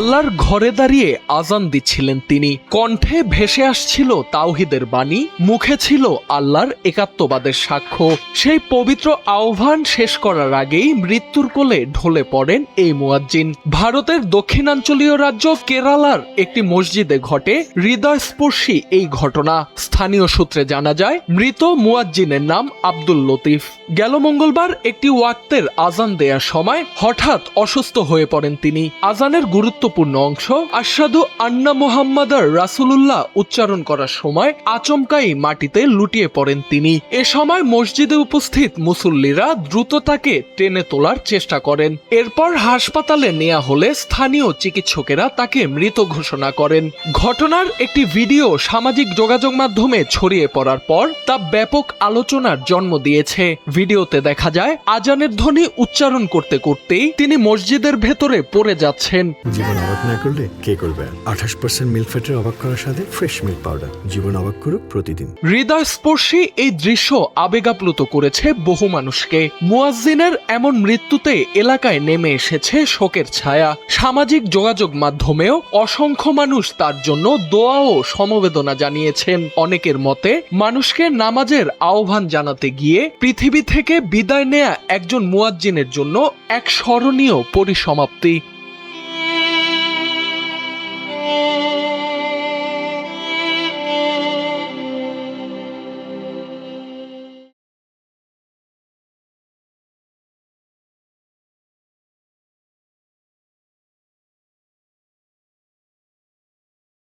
আল্লাহর ঘরে দাঁড়িয়ে আজান দিচ্ছিলেন তিনি। কণ্ঠে ভেসে আসছিল তাওহীদের বাণী, মুখে ছিল আল্লাহর একাত্মবাদের সাক্ষ্য। সেই পবিত্র আহ্বান শেষ করার আগেই মৃত্যুর কোলে ঢলে পড়েন এই মুয়াজ্জিন। ভারতের দক্ষিণাঞ্চলীয় রাজ্য কেরালার একটি মসজিদে ঘটে হৃদয়স্পর্শী এই ঘটনা। স্থানীয় সূত্রে জানা যায়, মৃত মুয়াজ্জিনের নাম আব্দুল লতিফ। গেল মঙ্গলবার একটি ওয়াক্তের আজান দেওয়ার সময় হঠাৎ অসুস্থ হয়ে পড়েন তিনি। আজানের গুরুত্বপূর্ণ অংশ আশহাদু আন্না মুহাম্মাদার রাসূলুল্লাহ উচ্চারণ করার সময় আচমকাই মাটিতে লুটিয়ে পড়েন তিনি। এ সময় মসজিদে উপস্থিত মুসল্লিরা দ্রুত তাকে টেনে তোলার চেষ্টা করেন। এরপর হাসপাতালে নেওয়া হলে স্থানীয় চিকিৎসকেরা তাকে মৃত ঘোষণা করেন। ঘটনার একটি ভিডিও সামাজিক যোগাযোগ মাধ্যমে ছড়িয়ে পড়ার পর তা ব্যাপক আলোচনার জন্ম দিয়েছে। ভিডিওতে দেখা যায় আজানের ধ্বনি উচ্চারণ করতে করতেই তিনি মসজিদের ভেতরে পড়ে যাচ্ছেন। জীবন অবাক না করলে কে করবে? 28% মিল্ক ফ্যাটের অবাক করার সাথে ফ্রেশ মিল্ক পাউডার। জীবন অবাক করুক প্রতিদিন। হৃদয়স্পর্শী এই দৃশ্য আবেগাপ্লুত করেছে বহু মানুষকে। মুয়াজ্জিনের এমন মৃত্যুতে এলাকায় নেমে এসেছে শোকের ছায়া। সামাজিক যোগাযোগ মাধ্যমেও অসংখ্য মানুষ তার জন্য দোয়া ও সমবেদনা জানিয়েছেন। অনেকের মতে মানুষকে নামাজের আহ্বান জানাতে গিয়ে পৃথিবী থেকে বিদায় নেয়া একজন মুয়াজ্জিনের জন্য এক স্মরণীয় পরিসমাপ্তি।